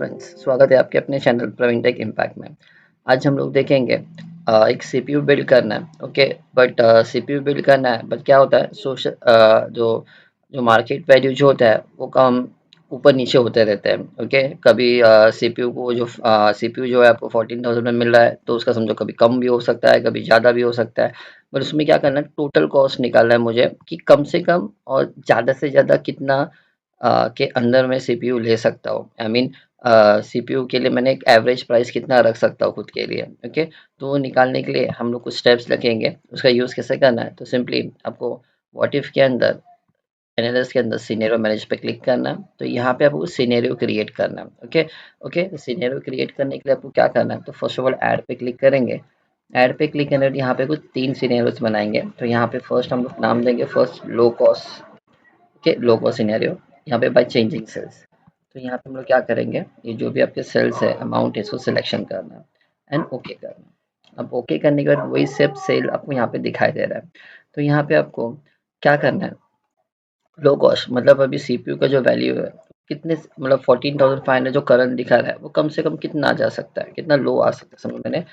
Friends, स्वागत है आपके अपने चैनल प्रवीण टेक इम्पैक्ट में। आज हम लोग देखेंगे एक सीपीयू बिल्ड करना है। ओके, बट सीपीयू बिल्ड करना है, बट क्या होता है, सोशल जो जो मार्केट वैल्यू जो होता है वो कम ऊपर नीचे होते रहते हैं। ओके, कभी सीपीयू को जो सीपीयू जो है आपको 14,000 में मिल रहा है, तो उसका समझो कभी कम भी हो सकता है, कभी ज़्यादा भी हो सकता है। बट उसमें क्या करना है, टोटल कॉस्ट निकालना है मुझे कि कम से कम और ज़्यादा से ज़्यादा कितना के अंदर मैं सीपीयू ले सकता हूँ। आई मीन सीपीयू के लिए मैंने एक एवरेज प्राइस कितना रख सकता हूँ खुद के लिए। ओके, तो वो निकालने के लिए हम लोग कुछ स्टेप्स लिखेंगे। उसका यूज़ कैसे करना है, तो सिंपली आपको व्हाट इफ के अंदर, एनालिसिस के अंदर सिनेरियो मैनेज पे क्लिक करना है। तो यहाँ पे आपको सिनेरियो क्रिएट करना है। ओके ओके, सिनेरियो क्रिएट करने के लिए आपको क्या करना है, तो फर्स्ट ऑफ ऑल ऐड पे क्लिक करेंगे। ऐड पे क्लिक करने के यहाँ पे कुछ 3 सिनेरियोस बनाएंगे। तो यहाँ पे फर्स्ट हम लोग नाम देंगे first low cost. Okay, low cost scenario, यहाँ पे बाय चेंजिंग सेल्स। तो यहाँ पे हम लोग क्या करेंगे, ये जो भी आपके सेल्स है, अमाउंट है, इसको सिलेक्शन करना है एंड ओके करना है। अब ओके करने के बाद वही सेम सेल आपको यहाँ पे दिखाई दे रहा है। तो यहाँ पे आपको क्या करना है, लो कॉस्ट मतलब अभी सीपीयू का जो वैल्यू है कितने, मतलब 14,500 जो करंट दिखा रहा है वो कम से कम कितना आ जा सकता है, कितना लो आ सकता है। समझ मैंने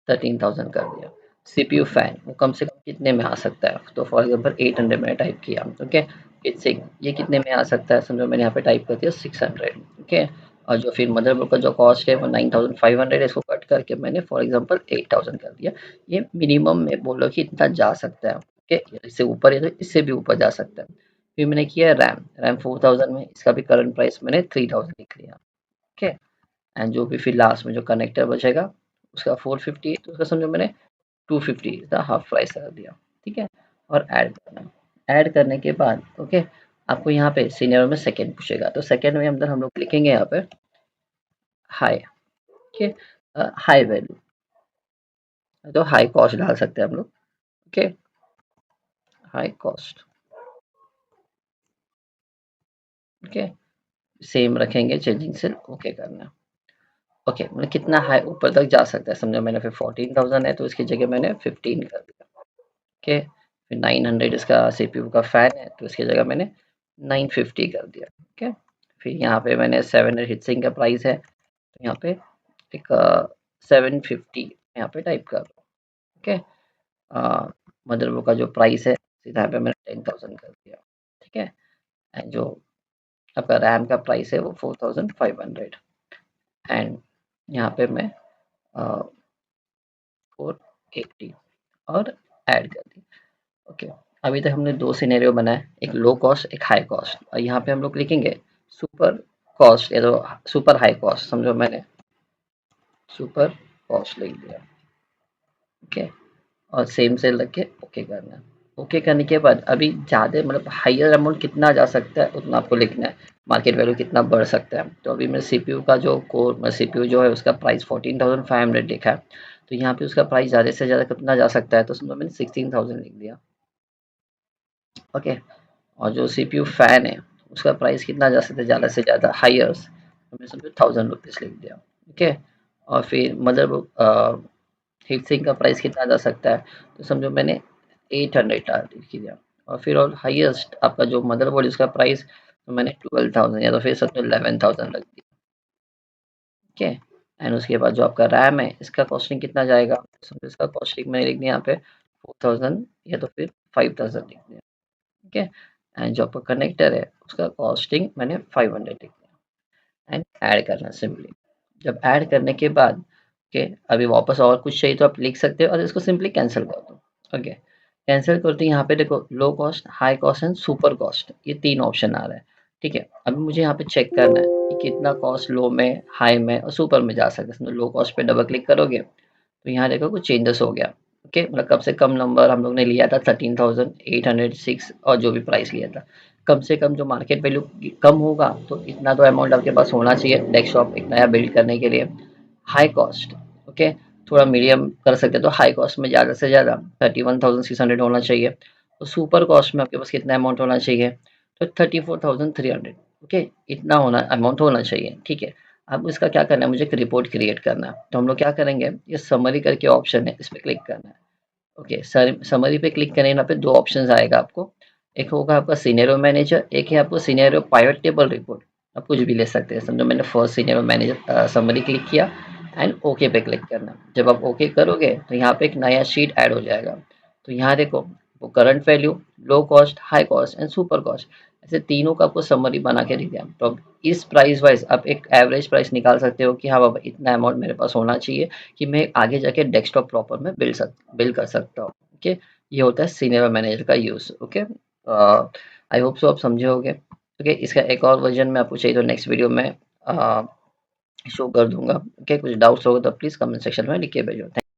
13,000 कर दिया। सीपीयू फैन वो कम से कम कितने में आ सकता है, तो फॉर एग्जांपल 800 मैंने टाइप किया। ओके, इट्स ये कितने में आ सकता है, समझो मैंने यहाँ पे टाइप कर दिया 600। ओके, और जो फिर मदरबोर्ड का जो कॉस्ट है वो 9,500 है, इसको कट करके मैंने फॉर एग्जांपल 8,000 कर दिया। ये मिनिमम में बोलो कि इतना जा सकता है। ओके, इससे ऊपर है तो इससे भी ऊपर जा सकता है। फिर मैंने किया रैम, रैम 4,000 में, इसका भी करंट प्राइस मैंने 3,000 लिख लिया। ओके, एंड जो भी फिर लास्ट में जो कनेक्टर बचेगा उसका 450, तो उसका समझो मैंने 250 का हाफ प्राइस कर दिया। ठीक है, और ऐड करना। ऐड करने के बाद ओके, आपको यहाँ पे सीनियर में सेकंड पूछेगा, तो सेकंड में अंदर हम लोग लिखेंगे यहाँ पे हाई। ओके, हाई वैल्यू, तो हाई कॉस्ट डाल सकते हैं हम लोग। Okay, high cost. Okay, same रखेंगे, चेंजिंग से ओके करना। ओके, मतलब कितना हाई ऊपर तक जा सकता है, समझो मैंने फिर 14,000 है तो इसकी जगह मैंने 15 कर दिया। ओके, फिर 900 इसका सीपीयू का फैन है, तो इसकी जगह मैंने 950 कर दिया। ओके, फिर यहाँ पे मैंने 700 हिटसिंग का प्राइस है, तो यहाँ पे एक 750 यहाँ पे टाइप कर दो। ओके, मदरबोर्ड का जो प्राइस है सीधा यहाँ पे मैंने 10,000 कर दिया। ठीक है, एंड जो आपका रैम का प्राइस है वो 4,500 एंड यहाँ पे मैं 480 और ऐड कर दी। ओके, अभी तक हमने 2 सिनेरियो बनाए, एक लो कॉस्ट, एक हाई कॉस्ट, और यहाँ पे हम लोग लिखेंगे सुपर कॉस्ट या तो सुपर हाई कॉस्ट। समझो मैंने सुपर कॉस्ट लिख दिया। ओके, और सेम सेल रख के ओके करना है। ओके करने के बाद अभी ज़्यादा मतलब हाइयर अमाउंट कितना जा सकता है उतना आपको लिखना है, मार्केट वैल्यू कितना बढ़ सकता है। तो अभी मैं सीपीयू का जो कोर सीपीयू जो है उसका प्राइस 14,500 लिखा है, तो यहाँ पे उसका प्राइस ज़्यादा से ज़्यादा कितना जा सकता है, तो समझो मैंने 16,000 लिख दिया। ओके, और जो सीपीयू फैन है उसका प्राइस कितना जा सकता है ज़्यादा से ज़्यादा हाइयर्स, तो मैं समझो 1000 रुपीज़ लिख दिया। ओके, और फिर मदरबोर्ड हीट सिंक का प्राइस कितना जा सकता है, तो समझो मैंने 800 डाल दिया। और फिर और हाईएस्ट आपका जो मदरबोर्ड इसका प्राइस, तो मैंने 12,000 या तो फिर समझो 11,000 रख दिया। ठीक है, एंड उसके बाद जो आपका रैम है इसका कॉस्टिंग कितना जाएगा, समझो इसका कॉस्टिंग मैंने लिख दिया यहाँ पे 4,000 या तो फिर 5,000 लिख दिया। ठीक है, एंड जो आपका कनेक्टर है उसका कॉस्टिंग मैंने 500 लिख दिया एंड ऐड करना सिंपली। जब ऐड करने के बाद ओके, अभी वापस और कुछ चाहिए तो आप लिख सकते हो और इसको सिंपली कैंसिल कर दो। ओके, कैंसिल करते ही यहाँ पे देखो low cost, high cost and super cost, ये 3 ऑप्शन आ रहा है। ठीक है, अभी मुझे यहाँ पे चेक करना है कि कितना कॉस्ट लो में, हाई में और सुपर में जा सकता है। लो कॉस्ट पे डबल क्लिक करोगे तो यहाँ देखो कुछ चेंजेस हो गया। ओके, मतलब कम से कम नंबर हम लोग ने लिया था 13,806 और जो भी प्राइस लिया था, कम से कम जो मार्केट वैल्यू कम होगा तो इतना तो अमाउंट आपके पास होना चाहिए डेस्कटॉप एक नया बिल्ड करने के लिए। हाई कॉस्ट ओके, थोड़ा मीडियम कर सकते हैं, तो हाई कॉस्ट में ज़्यादा से ज़्यादा 31,600 होना चाहिए। तो सुपर कॉस्ट में आपके पास कितना अमाउंट होना चाहिए, तो 34,300। ओके, इतना होना अमाउंट होना चाहिए। ठीक है, अब इसका क्या करना है, मुझे एक रिपोर्ट क्रिएट करना है। तो हम लोग क्या करेंगे, ये समरी करके ऑप्शन है, इस पर क्लिक करना है। ओके, सर समरी पे क्लिक करें, यहाँ पे 2 ऑप्शंस आएगा आपको। एक होगा आपका सिनेरियो मैनेजर, एक है आपको सिनेरियो पाइवट टेबल रिपोर्ट। आप कुछ भी ले सकते हैं। समझो मैंने first senior manager summary click किया एंड ओके पे क्लिक करना है। जब आप ओके करोगे तो यहाँ पे एक नया शीट ऐड हो जाएगा। तो यहाँ देखो वो current value, low cost, high cost and super cost, ऐसे तीनों का आपको समरी बना के दे दिया। तो अब इस प्राइस वाइज आप एक एवरेज प्राइस निकाल सकते हो कि हाँ बाबा इतना अमाउंट मेरे पास होना चाहिए कि मैं आगे जाके डेस्कटॉप प्रॉपर में बिल्ड कर सकता हूँ। ओके, ये होता है सीनियर मैनेजर का use. Okay, I hope so आप समझे होगे। ओके, इसका एक और वर्जन में आपको चाहिए तो नेक्स्ट वीडियो में शो कर दूंगा। ओके, कुछ डाउट्स होगा तो प्लीज़ कमेंट सेक्शन में लिख के भेजो।